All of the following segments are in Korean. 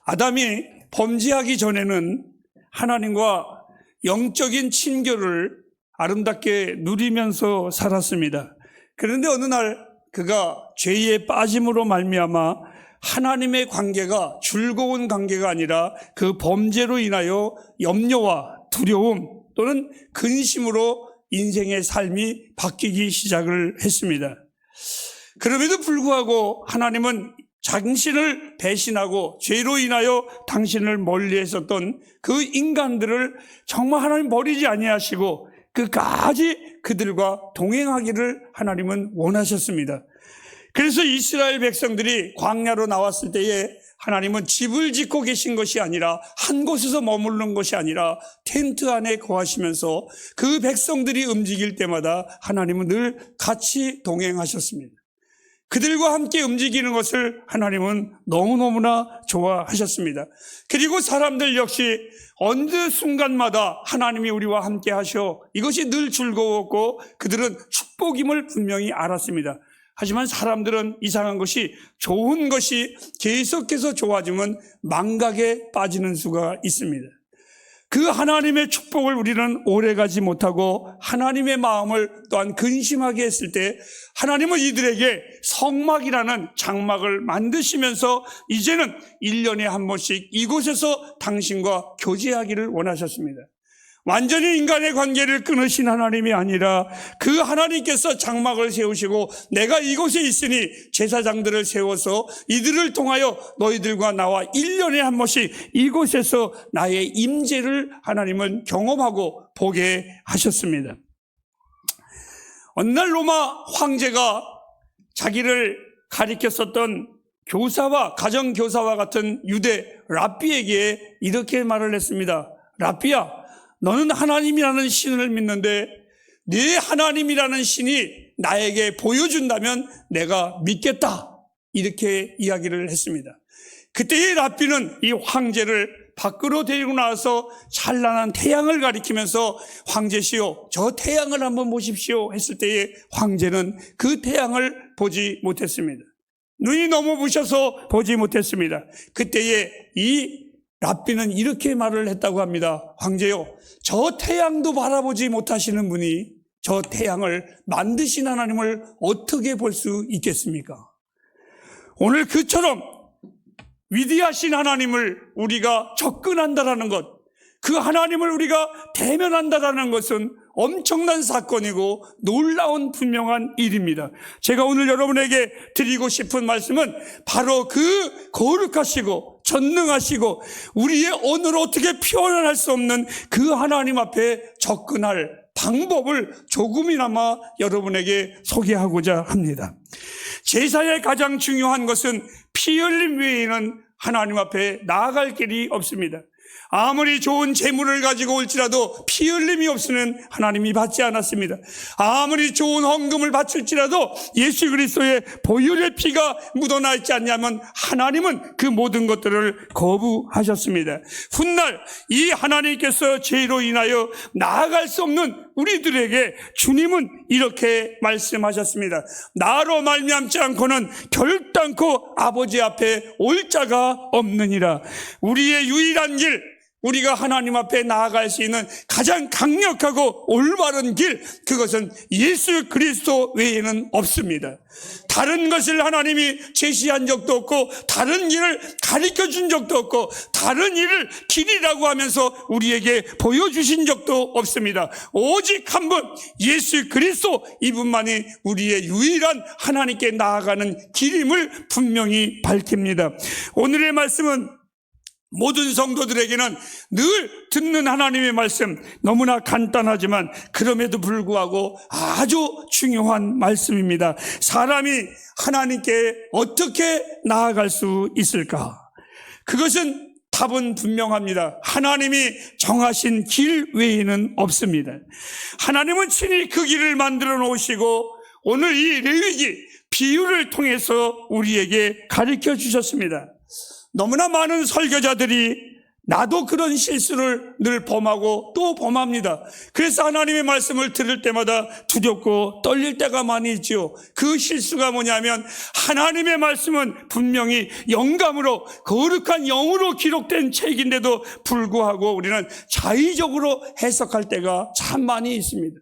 아담이 범죄하기 전에는 하나님과 영적인 친교를 아름답게 누리면서 살았습니다. 그런데 어느 날 그가 죄에 빠짐으로 말미암아 하나님의 관계가 즐거운 관계가 아니라 그 범죄로 인하여 염려와 두려움 또는 근심으로 인생의 삶이 바뀌기 시작을 했습니다. 그럼에도 불구하고 하나님은 당신을 배신하고 죄로 인하여 당신을 멀리했었던 그 인간들을 정말 하나님 버리지 아니하시고 끝까지 그들과 동행하기를 하나님은 원하셨습니다. 그래서 이스라엘 백성들이 광야로 나왔을 때에 하나님은 집을 짓고 계신 것이 아니라 한 곳에서 머무르는 것이 아니라 텐트 안에 거하시면서 그 백성들이 움직일 때마다 하나님은 늘 같이 동행하셨습니다. 그들과 함께 움직이는 것을 하나님은 너무너무나 좋아하셨습니다. 그리고 사람들 역시 어느 순간마다 하나님이 우리와 함께 하셔 이것이 늘 즐거웠고 그들은 축복임을 분명히 알았습니다. 하지만 사람들은 이상한 것이 좋은 것이 계속해서 좋아지면 망각에 빠지는 수가 있습니다. 그 하나님의 축복을 우리는 오래가지 못하고 하나님의 마음을 또한 근심하게 했을 때 하나님은 이들에게 성막이라는 장막을 만드시면서 이제는 1년에 한 번씩 이곳에서 당신과 교제하기를 원하셨습니다. 완전히 인간의 관계를 끊으신 하나님이 아니라 그 하나님께서 장막을 세우시고 내가 이곳에 있으니 제사장들을 세워서 이들을 통하여 너희들과 나와 1년에 한 번씩 이곳에서 나의 임재를 하나님은 경험하고 보게 하셨습니다. 어느 날 로마 황제가 자기를 가리켰었던 교사와 가정교사와 같은 유대 랍비에게 이렇게 말을 했습니다. 랍비야, 너는 하나님이라는 신을 믿는데 네 하나님이라는 신이 나에게 보여준다면 내가 믿겠다. 이렇게 이야기를 했습니다. 그때 이 랍비는 이 황제를 밖으로 데리고 나와서 찬란한 태양을 가리키면서 황제시오, 저 태양을 한번 보십시오 했을 때에 황제는 그 태양을 보지 못했습니다. 눈이 너무 부셔서 보지 못했습니다. 그때에 이 랍비는 이렇게 말을 했다고 합니다. 황제요, 저 태양도 바라보지 못하시는 분이 저 태양을 만드신 하나님을 어떻게 볼 수 있겠습니까? 오늘 그처럼 위대하신 하나님을 우리가 접근한다라는 것, 그 하나님을 우리가 대면한다라는 것은 엄청난 사건이고 놀라운 분명한 일입니다. 제가 오늘 여러분에게 드리고 싶은 말씀은 바로 그 거룩하시고 전능하시고 우리의 오늘 어떻게 표현할 수 없는 그 하나님 앞에 접근할 방법을 조금이나마 여러분에게 소개하고자 합니다. 제사의 가장 중요한 것은 피 흘림 외에는 하나님 앞에 나아갈 길이 없습니다. 아무리 좋은 재물을 가지고 올지라도 피 흘림이 없으면 하나님이 받지 않았습니다. 아무리 좋은 헌금을 바칠지라도 예수 그리스도의 보혈의 피가 묻어나 있지 않냐면 하나님은 그 모든 것들을 거부하셨습니다. 훗날 이 하나님께서 죄로 인하여 나아갈 수 없는 우리들에게 주님은 이렇게 말씀하셨습니다. 나로 말미암지 않고는 결단코 아버지 앞에 올 자가 없느니라. 우리의 유일한 길, 우리가 하나님 앞에 나아갈 수 있는 가장 강력하고 올바른 길, 그것은 예수 그리스도 외에는 없습니다. 다른 것을 하나님이 제시한 적도 없고 다른 길을 가르쳐준 적도 없고 다른 일을 길이라고 하면서 우리에게 보여주신 적도 없습니다. 오직 한 분 예수 그리스도, 이분만이 우리의 유일한 하나님께 나아가는 길임을 분명히 밝힙니다. 오늘의 말씀은 모든 성도들에게는 늘 듣는 하나님의 말씀, 너무나 간단하지만 그럼에도 불구하고 아주 중요한 말씀입니다. 사람이 하나님께 어떻게 나아갈 수 있을까? 그것은 답은 분명합니다. 하나님이 정하신 길 외에는 없습니다. 하나님은 친히 그 길을 만들어 놓으시고 오늘 이 레위기 비유를 통해서 우리에게 가르쳐 주셨습니다. 너무나 많은 설교자들이 나도 그런 실수를 늘 범하고 또 범합니다. 그래서 하나님의 말씀을 들을 때마다 두렵고 떨릴 때가 많이 있죠. 그 실수가 뭐냐면 하나님의 말씀은 분명히 영감으로 거룩한 영으로 기록된 책인데도 불구하고 우리는 자의적으로 해석할 때가 참 많이 있습니다.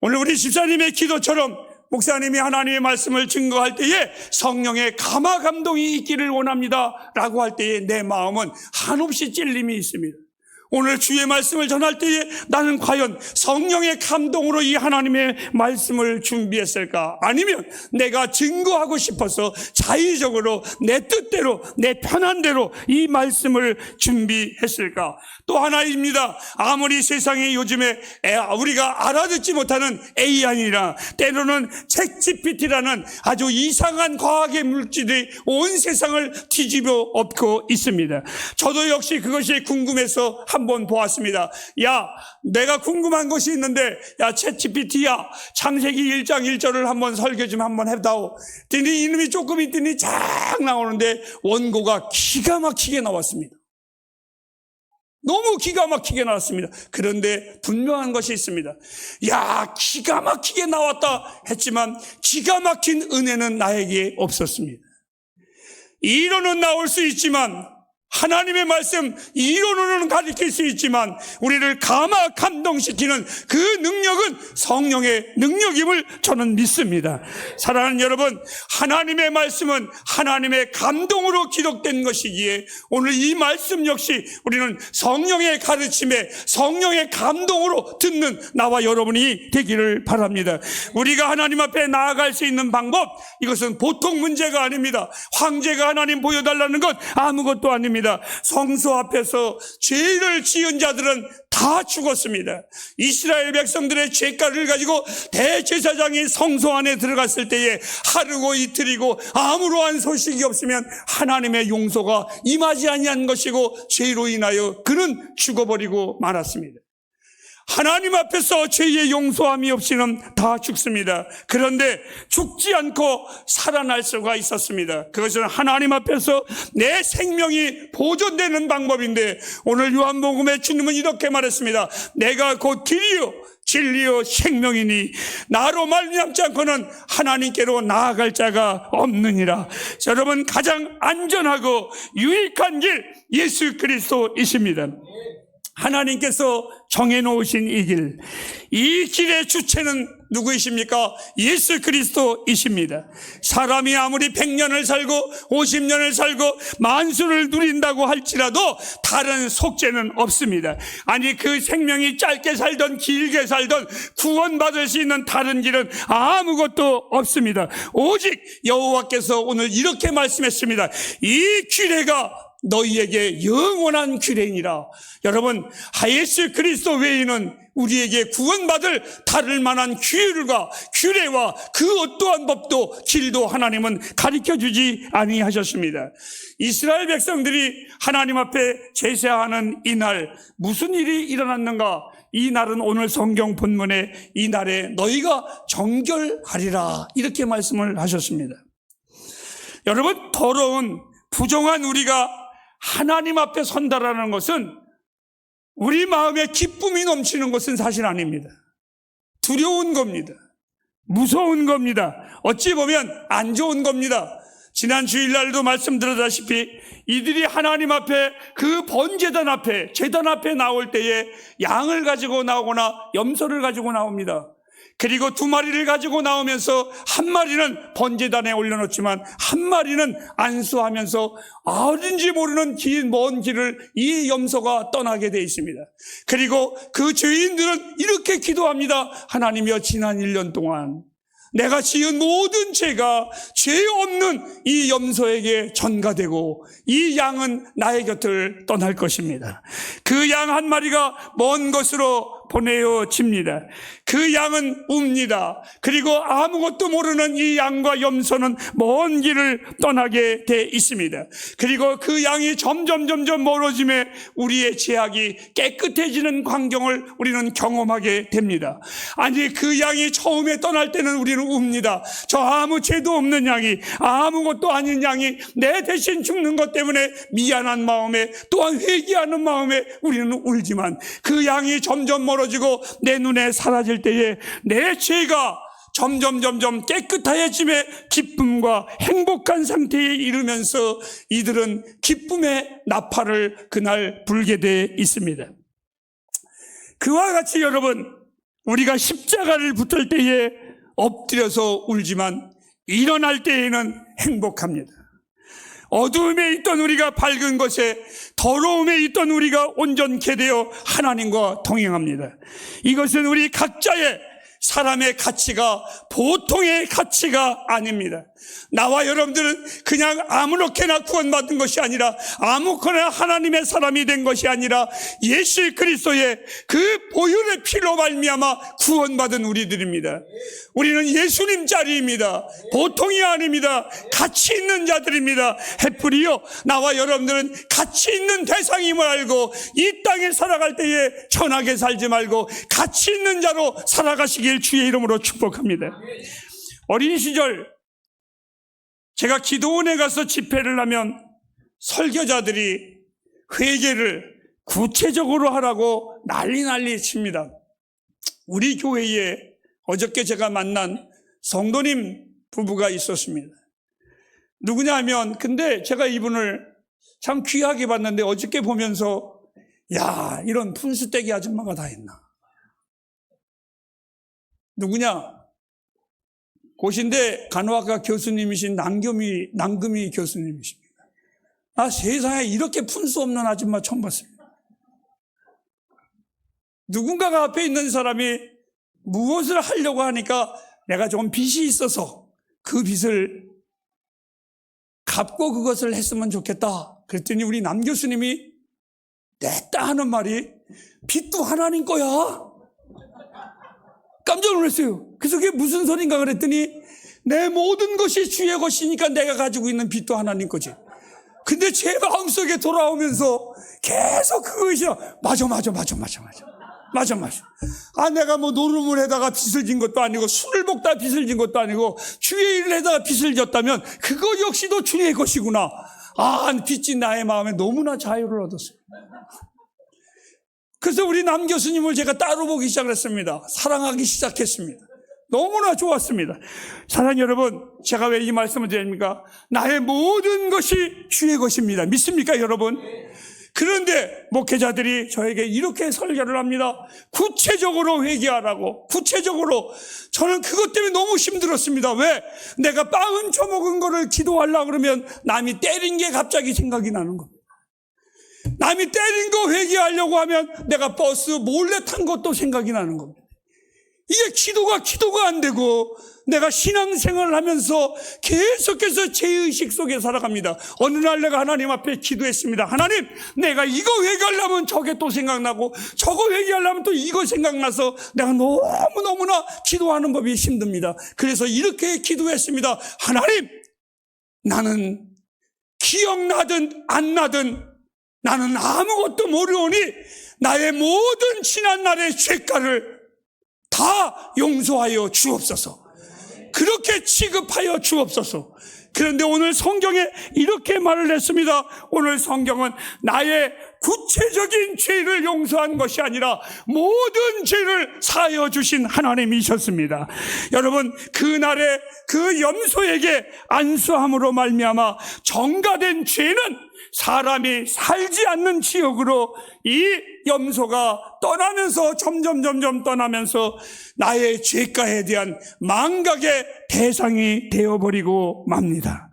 오늘 우리 집사님의 기도처럼 목사님이 하나님의 말씀을 증거할 때에 성령의 감화 감동이 있기를 원합니다 라고 할 때에 내 마음은 한없이 찔림이 있습니다. 오늘 주의 말씀을 전할 때에 나는 과연 성령의 감동으로 이 하나님의 말씀을 준비했을까? 아니면 내가 증거하고 싶어서 자의적으로 내 뜻대로 내 편한 대로 이 말씀을 준비했을까? 또 하나입니다. 아무리 세상에 요즘에 우리가 알아듣지 못하는 AI나 때로는 챗GPT라는 아주 이상한 과학의 물질이 온 세상을 뒤집어 엎고 있습니다. 저도 역시 그것이 궁금해서 한번 보았습니다. 야, 내가 궁금한 것이 있는데, 야, 챗GPT야, 창세기 1장 1절을 한번 설교 좀 한번 해다오. 그랬더니 이놈이 조금 있더니 쫙 나오는데 원고가 기가 막히게 나왔습니다. 너무 기가 막히게 나왔습니다. 그런데 분명한 것이 있습니다. 야, 기가 막히게 나왔다 했지만 기가 막힌 은혜는 나에게 없었습니다. 이론은 나올 수 있지만 하나님의 말씀 이론으로는 가르칠 수 있지만 우리를 감화 감동시키는 그 능력은 성령의 능력임을 저는 믿습니다. 사랑하는 여러분, 하나님의 말씀은 하나님의 감동으로 기록된 것이기에 오늘 이 말씀 역시 우리는 성령의 가르침에 성령의 감동으로 듣는 나와 여러분이 되기를 바랍니다. 우리가 하나님 앞에 나아갈 수 있는 방법, 이것은 보통 문제가 아닙니다. 황제가 하나님 보여달라는 것 아무것도 아닙니다. 성소 앞에서 죄를 지은 자들은 다 죽었습니다. 이스라엘 백성들의 죄가를 가지고 대제사장이 성소 안에 들어갔을 때에 하루고 이틀이고 아무러한 소식이 없으면 하나님의 용서가 임하지 아니한 것이고 죄로 인하여 그는 죽어버리고 말았습니다. 하나님 앞에서 죄의 용서함이 없이는 다 죽습니다. 그런데 죽지 않고 살아날 수가 있었습니다. 그것은 하나님 앞에서 내 생명이 보존되는 방법인데 오늘 요한복음에 주님은 이렇게 말했습니다. 내가 곧 길이요 진리요 생명이니 나로 말미암지 않고는 하나님께로 나아갈 자가 없느니라. 여러분, 가장 안전하고 유익한 길 예수 그리스도이십니다. 하나님께서 정해놓으신 이 길, 이 길의 주체는 누구이십니까? 예수 그리스도이십니다. 사람이 아무리 100년을 살고 50년을 살고 만수를 누린다고 할지라도 다른 속죄는 없습니다. 아니, 그 생명이 짧게 살던 길게 살던 구원받을 수 있는 다른 길은 아무것도 없습니다. 오직 여호와께서 오늘 이렇게 말씀했습니다. 이 규례가 너희에게 영원한 규례이니라. 여러분, 예수 그리스도 외에는 우리에게 구원받을 다를 만한 규례와 그 어떠한 법도 길도 하나님은 가르쳐주지 아니하셨습니다. 이스라엘 백성들이 하나님 앞에 제사하는 이날 무슨 일이 일어났는가? 이 날은 오늘 성경 본문에 이 날에 너희가 정결하리라 이렇게 말씀을 하셨습니다. 여러분, 더러운 부정한 우리가 하나님 앞에 선다라는 것은 우리 마음에 기쁨이 넘치는 것은 사실 아닙니다. 두려운 겁니다. 무서운 겁니다. 어찌 보면 안 좋은 겁니다. 지난 주일날도 말씀드렸다시피 이들이 하나님 앞에 그 번제단 앞에 제단 앞에 나올 때에 양을 가지고 나오거나 염소를 가지고 나옵니다. 그리고 2마리를 가지고 나오면서 한 마리는 번제단에 올려놓지만 한 마리는 안수하면서 어딘지 모르는 먼 길을 이 염소가 떠나게 되어 있습니다. 그리고 그 죄인들은 이렇게 기도합니다. 하나님이여, 지난 1년 동안 내가 지은 모든 죄가 죄 없는 이 염소에게 전가되고 이 양은 나의 곁을 떠날 것입니다. 그 양 한 마리가 먼 곳으로 보내어집니다. 그 양은 웁니다. 그리고 아무것도 모르는 이 양과 염소는 먼 길을 떠나게 돼 있습니다. 그리고 그 양이 점점 멀어짐에 우리의 죄악이 깨끗해지는 광경을 우리는 경험하게 됩니다. 아니, 그 양이 처음에 떠날 때는 우리는 웁니다. 저 아무 죄도 없는 양이, 아무것도 아닌 양이 내 대신 죽는 것 때문에 미안한 마음에, 또한 회개하는 마음에 우리는 울지만, 그 양이 점점 멀어지고 내 눈에 사라질 때에 내 죄가 점점 깨끗해짐에 기쁨과 행복한 상태에 이르면서 이들은 기쁨의 나팔을 그날 불게 돼 있습니다. 그와 같이 여러분, 우리가 십자가를 붙을 때에 엎드려서 울지만 일어날 때에는 행복합니다. 어두움에 있던 우리가 밝은 것에, 더러움에 있던 우리가 온전케 되어 하나님과 동행합니다. 이것은 우리 각자의 사람의 가치가 보통의 가치가 아닙니다. 나와 여러분들은 그냥 아무렇게나 구원받은 것이 아니라, 아무거나 하나님의 사람이 된 것이 아니라 예수 그리스도의 그 보혈의 피로 말미암아 구원받은 우리들입니다. 우리는 예수님 자리입니다. 보통이 아닙니다. 가치 있는 자들입니다. 해프리요, 나와 여러분들은 가치 있는 대상임을 알고 이 땅에 살아갈 때에 천하게 살지 말고 가치 있는 자로 살아가시길 주의 이름으로 축복합니다. 어린 시절 제가 기도원에 가서 집회를 하면 설교자들이 회개를 구체적으로 하라고 난리 칩니다. 우리 교회에 어저께 제가 만난 성도님 부부가 있었습니다. 누구냐 하면, 근데 제가 이분을 참 귀하게 봤는데 어저께 보면서, 야, 이런 푼수떼기 아줌마가 다 있나. 누구냐? 고신대 간호학과 교수님이신 남금희 교수님이십니다. 나 세상에 이렇게 푼수 없는 아줌마 처음 봤습니다. 누군가가 앞에 있는 사람이 무엇을 하려고 하니까 내가 조금 빚이 있어서 그 빚을 갚고 그것을 했으면 좋겠다. 그랬더니 우리 남 교수님이 냈다 하는 말이, 빚도 하나님 거야. 깜짝 놀랐어요. 그래서 그게 무슨 소린가 그랬더니, 내 모든 것이 주의 것이니까 내가 가지고 있는 빚도 하나님 거지. 근데 제 마음속에 돌아오면서 계속 그것이, 맞아. 아, 내가 뭐 노름을 해다가 빚을 진 것도 아니고, 술을 먹다 빚을 진 것도 아니고, 주의 일을 해다가 빚을 졌다면 그거 역시도 주의 것이구나. 아, 빚진 나의 마음에 너무나 자유를 얻었어요. 그래서 우리 남 교수님을 제가 따로 보기 시작했습니다. 사랑하기 시작했습니다. 너무나 좋았습니다. 사랑 여러분, 제가 왜 이 말씀을 드립니까? 나의 모든 것이 주의 것입니다. 믿습니까, 여러분? 그런데 목회자들이 저에게 이렇게 설교를 합니다. 구체적으로 회개하라고. 구체적으로. 저는 그것 때문에 너무 힘들었습니다. 왜? 내가 빵은 처먹은 거를 기도하려고 그러면 남이 때린 게 갑자기 생각이 나는 겁니다. 남이 때린 거 회개하려고 하면 내가 버스 몰래 탄 것도 생각이 나는 겁니다. 이게 기도가 안 되고, 내가 신앙생활을 하면서 계속해서 죄의식 속에 살아갑니다. 어느 날 내가 하나님 앞에 기도했습니다. 하나님, 내가 이거 회개하려면 저게 또 생각나고, 저거 회개하려면 또 이거 생각나서 내가 너무나 기도하는 법이 힘듭니다. 그래서 이렇게 기도했습니다. 하나님, 나는 기억나든 안 나든 나는 아무것도 모르오니 나의 모든 지난날의 죄가를 다 용서하여 주옵소서. 그렇게 취급하여 주옵소서. 그런데 오늘 성경에 이렇게 말을 했습니다. 오늘 성경은 나의 구체적인 죄를 용서한 것이 아니라 모든 죄를 사하여 주신 하나님이셨습니다. 여러분, 그날에 그 염소에게 안수함으로 말미암아 정가된 죄는 사람이 살지 않는 지역으로 이 염소가 떠나면서 점점 떠나면서 나의 죄가에 대한 망각의 대상이 되어버리고 맙니다.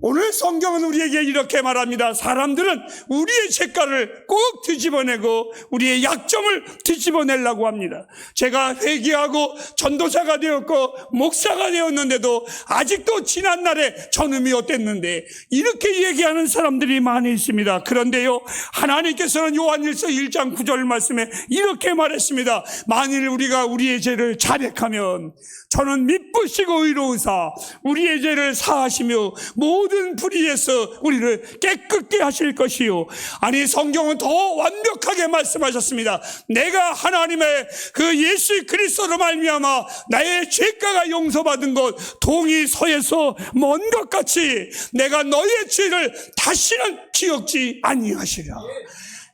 오늘 성경은 우리에게 이렇게 말합니다. 사람들은 우리의 죄가를 꼭 뒤집어내고 우리의 약점을 뒤집어내려고 합니다. 제가 회개하고 전도사가 되었고 목사가 되었는데도 아직도 지난날에 저놈이 어땠는데, 이렇게 얘기하는 사람들이 많이 있습니다. 그런데요, 하나님께서는 요한일서 1장 9절 말씀에 이렇게 말했습니다. 만일 우리가 우리의 죄를 자백하면 저는 미쁘시고 의로우사 우리의 죄를 사하시며 모든 불의에서 우리를 깨끗게 하실 것이요. 아니, 성경은 더 완벽하게 말씀하셨습니다. 내가 하나님의 그 예수 그리스도로 말미암아 나의 죄가가 용서받은 것 동이 서에서 먼 것 같이 내가 너의 죄를 다시는 기억지 아니하시라.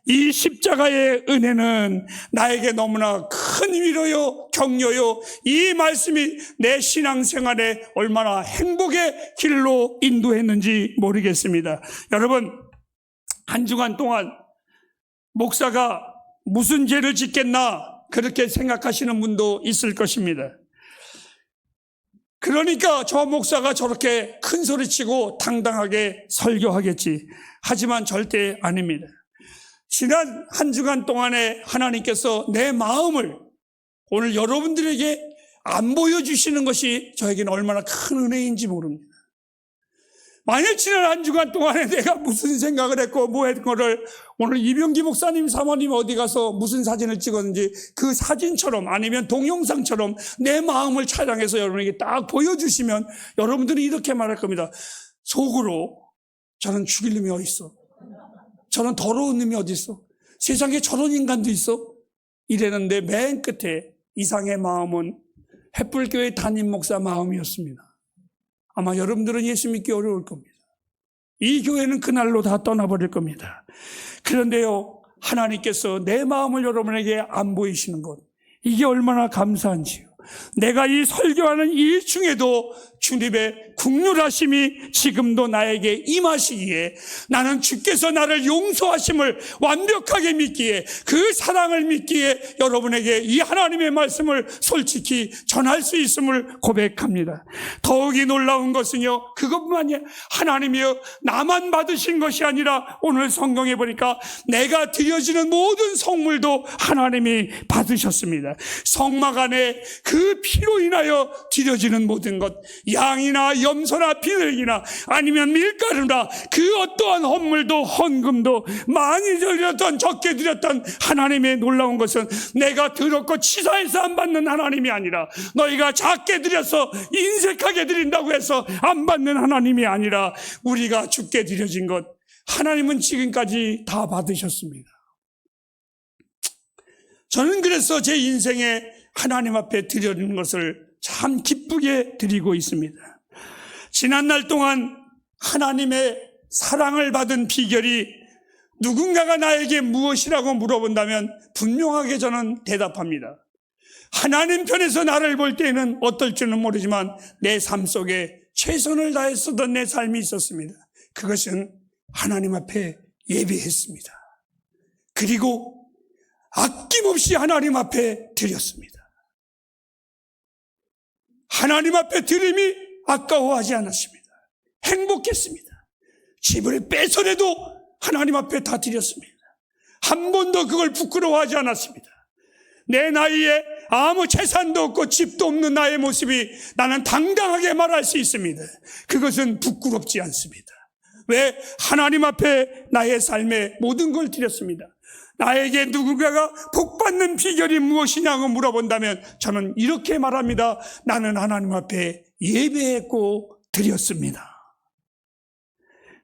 이 십자가의 은혜는 나에게 너무나 큰 위로요, 격려요. 이 말씀이 내 신앙생활에 얼마나 행복의 길로 인도했는지 모르겠습니다. 여러분, 한 주간 동안 목사가 무슨 죄를 짓겠나 그렇게 생각하시는 분도 있을 것입니다. 그러니까 저 목사가 저렇게 큰 소리치고 당당하게 설교하겠지. 하지만 절대 아닙니다. 지난 한 주간 동안에 하나님께서 내 마음을 오늘 여러분들에게 안 보여주시는 것이 저에게는 얼마나 큰 은혜인지 모릅니다. 만약 지난 한 주간 동안에 내가 무슨 생각을 했고 뭐 했던 거를 오늘 이병기 목사님 사모님 어디 가서 무슨 사진을 찍었는지 그 사진처럼 아니면 동영상처럼 내 마음을 촬영해서 여러분에게 딱 보여주시면 여러분들은 이렇게 말할 겁니다. 속으로 저는 죽일 놈이 어디 있어? 저는 더러운 놈이 어디 있어? 세상에 저런 인간도 있어? 이랬는데 맨 끝에 이상의 마음은 햇불교회 담임 목사 마음이었습니다. 아마 여러분들은 예수 믿기 어려울 겁니다. 이 교회는 그날로 다 떠나버릴 겁니다. 그런데요, 하나님께서 내 마음을 여러분에게 안 보이시는 것, 이게 얼마나 감사한지요. 내가 이 설교하는 이 중에도 주님의 국률하심이 지금도 나에게 임하시기에 나는 주께서 나를 용서하심을 완벽하게 믿기에, 그 사랑을 믿기에 여러분에게 이 하나님의 말씀을 솔직히 전할 수 있음을 고백합니다. 더욱이 놀라운 것은요, 그것만이 하나님이여 나만 받으신 것이 아니라 오늘 성경에 보니까 내가 드려지는 모든 성물도 하나님이 받으셨습니다. 성막 안에 그 피로 인하여 드려지는 모든 것, 양이나 염소나 비둘기나 아니면 밀가루나 그 어떠한 헌물도 헌금도 많이 드렸던 적게 드렸던 하나님의 놀라운 것은 내가 더럽고 치사해서 안 받는 하나님이 아니라, 너희가 작게 드려서 인색하게 드린다고 해서 안 받는 하나님이 아니라 우리가 주께 드려진 것 하나님은 지금까지 다 받으셨습니다. 저는 그래서 제 인생에 하나님 앞에 드리는 것을 참 기쁘게 드리고 있습니다. 지난날 동안 하나님의 사랑을 받은 비결이 누군가가 나에게 무엇이라고 물어본다면 분명하게 저는 대답합니다. 하나님 편에서 나를 볼 때는 어떨지는 모르지만 내 삶 속에 최선을 다했었던 내 삶이 있었습니다. 그것은 하나님 앞에 예배했습니다. 그리고 아낌없이 하나님 앞에 드렸습니다. 하나님 앞에 드림이 아까워하지 않았습니다. 행복했습니다. 집을 빼서라도 하나님 앞에 다 드렸습니다. 한 번도 그걸 부끄러워하지 않았습니다. 내 나이에 아무 재산도 없고 집도 없는 나의 모습이 나는 당당하게 말할 수 있습니다. 그것은 부끄럽지 않습니다. 왜? 하나님 앞에 나의 삶의 모든 걸 드렸습니다. 나에게 누군가가 복받는 비결이 무엇이냐고 물어본다면 저는 이렇게 말합니다. 나는 하나님 앞에 예배했고 드렸습니다.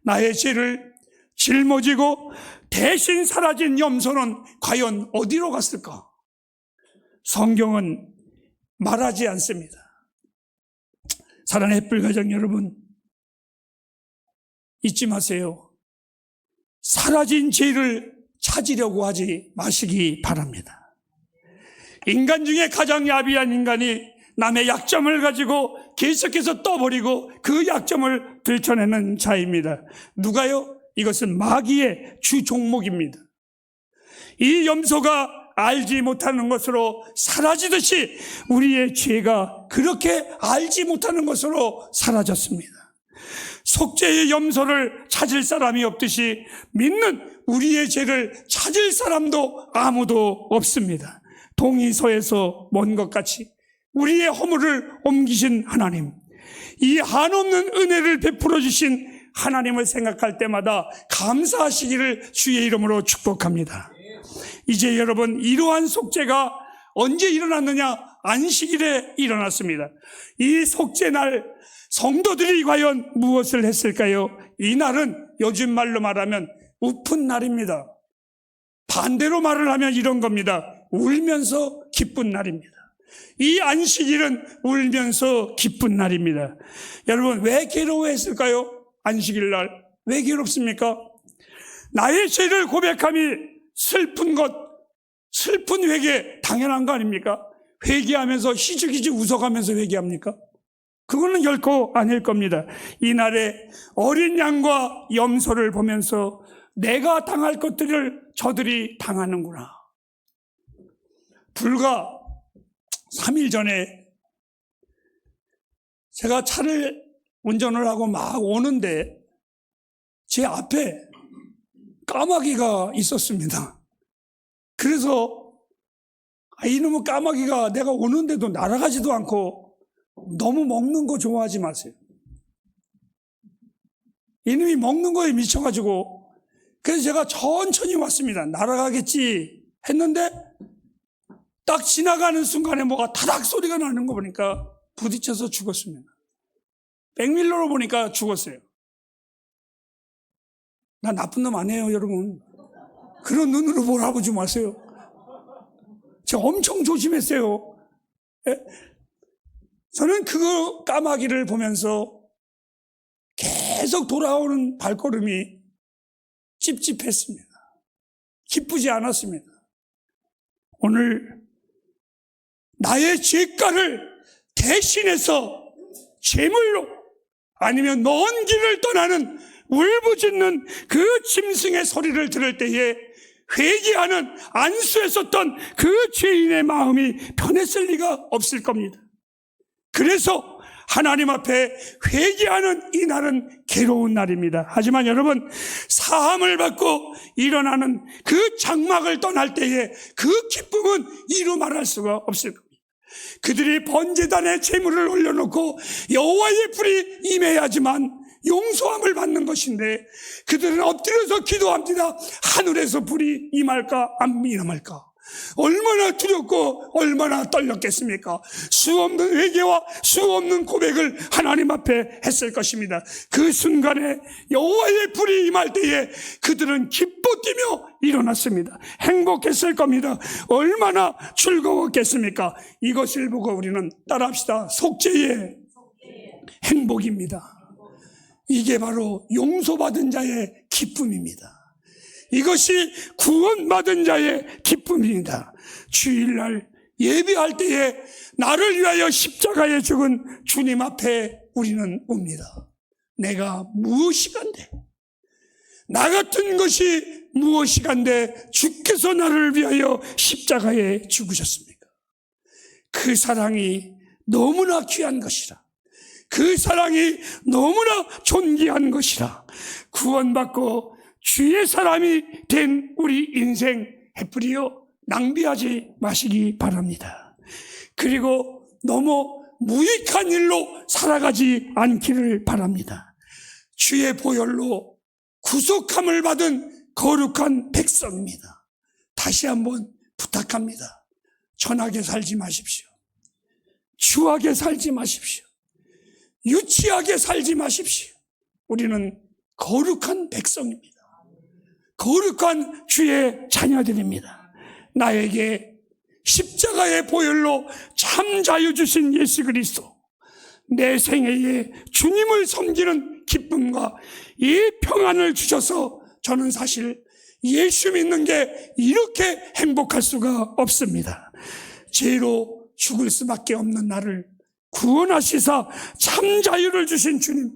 나의 죄를 짊어지고 대신 사라진 염소는 과연 어디로 갔을까? 성경은 말하지 않습니다. 사랑의 햇불가정 여러분, 잊지 마세요. 사라진 죄를 찾으려고 하지 마시기 바랍니다. 인간 중에 가장 야비한 인간이 남의 약점을 가지고 계속해서 떠버리고 그 약점을 들춰내는 자입니다. 누가요? 이것은 마귀의 주 종목입니다. 이 염소가 알지 못하는 것으로 사라지듯이 우리의 죄가 그렇게 알지 못하는 것으로 사라졌습니다. 속죄의 염소를 찾을 사람이 없듯이 믿는 우리의 죄를 찾을 사람도 아무도 없습니다. 동이서에서 먼 것 같이 우리의 허물을 옮기신 하나님, 이 한없는 은혜를 베풀어 주신 하나님을 생각할 때마다 감사하시기를 주의 이름으로 축복합니다. 이제 여러분, 이러한 속죄가 언제 일어났느냐? 안식일에 일어났습니다. 이 속죄날 성도들이 과연 무엇을 했을까요? 이 날은 요즘 말로 말하면 우픈 날입니다. 반대로 말을 하면 이런 겁니다. 울면서 기쁜 날입니다. 이 안식일은 울면서 기쁜 날입니다. 여러분, 왜 괴로워했을까요? 안식일 날 왜 괴롭습니까? 나의 죄를 고백함이 슬픈 것, 슬픈 회개 당연한 거 아닙니까? 회개하면서 희죽희죽 웃어가면서 회개합니까? 그거는 결코 아닐 겁니다. 이날에 어린 양과 염소를 보면서 내가 당할 것들을 저들이 당하는구나. 불과 3일 전에 제가 차를 운전을 하고 막 오는데 제 앞에 까마귀가 있었습니다. 그래서 이놈의 까마귀가 내가 오는데도 날아가지도 않고, 너무 먹는 거 좋아하지 마세요. 이놈이 먹는 거에 미쳐가지고, 그래서 제가 천천히 왔습니다. 날아가겠지 했는데 딱 지나가는 순간에 뭐가 타닥 소리가 나는 거 보니까 부딪혀서 죽었습니다. 백밀러로 보니까 죽었어요. 나 나쁜 놈 아니에요, 여러분. 그런 눈으로 몰아보지 마세요. 제가 엄청 조심했어요. 저는 그 까마귀를 보면서 계속 돌아오는 발걸음이 찝찝했습니다. 기쁘지 않았습니다. 오늘 나의 죄가를 대신해서 제물로 아니면 먼 길을 떠나는 울부짖는 그 짐승의 소리를 들을 때에 회개하는 안수했었던 그 죄인의 마음이 편했을 리가 없을 겁니다. 그래서 하나님 앞에 회개하는 이 날은 괴로운 날입니다. 하지만 여러분, 사함을 받고 일어나는 그 장막을 떠날 때에 그 기쁨은 이루 말할 수가 없을 겁니다. 그들이 번제단에 제물을 올려놓고 여호와의 불이 임해야지만 용서함을 받는 것인데, 그들은 엎드려서 기도합니다. 하늘에서 불이 임할까 안 임할까? 얼마나 두렵고 얼마나 떨렸겠습니까? 수없는 회개와 수없는 고백을 하나님 앞에 했을 것입니다. 그 순간에 여호와의 불이 임할 때에 그들은 기뻐 뛰며 일어났습니다. 행복했을 겁니다. 얼마나 즐거웠겠습니까? 이것을 보고 우리는 따라합시다. 속죄의 행복입니다. 이게 바로 용서받은 자의 기쁨입니다. 이것이 구원받은 자의 기쁨입니다. 주일날 예배할 때에 나를 위하여 십자가에 죽은 주님 앞에 우리는 옵니다. 내가 무엇이간데, 나 같은 것이 무엇이간데 주께서 나를 위하여 십자가에 죽으셨습니까? 그 사랑이 너무나 귀한 것이라, 그 사랑이 너무나 존귀한 것이라, 구원받고 주의 사람이 된 우리 인생 해프리어 낭비하지 마시기 바랍니다. 그리고 너무 무익한 일로 살아가지 않기를 바랍니다. 주의 보혈로 구속함을 받은 거룩한 백성입니다. 다시 한번 부탁합니다. 천하게 살지 마십시오. 추하게 살지 마십시오. 유치하게 살지 마십시오. 우리는 거룩한 백성입니다. 거룩한 주의 자녀들입니다. 나에게 십자가의 보혈로 참 자유 주신 예수 그리스도, 내 생애에 주님을 섬기는 기쁨과 이 평안을 주셔서 저는 사실 예수 믿는 게 이렇게 행복할 수가 없습니다. 죄로 죽을 수밖에 없는 나를 구원하시사 참 자유를 주신 주님,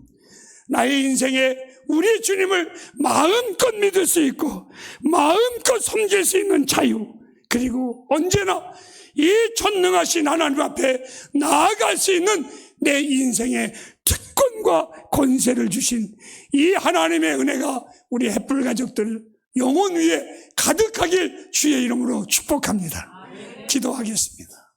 나의 인생에 우리 주님을 마음껏 믿을 수 있고 마음껏 섬길 수 있는 자유, 그리고 언제나 이 전능하신 하나님 앞에 나아갈 수 있는 내 인생의 특권과 능력과 권세를 주신 이 하나님의 은혜가 우리 햇불 가족들 영혼 위에 가득하길 주의 이름으로 축복합니다. 기도하겠습니다.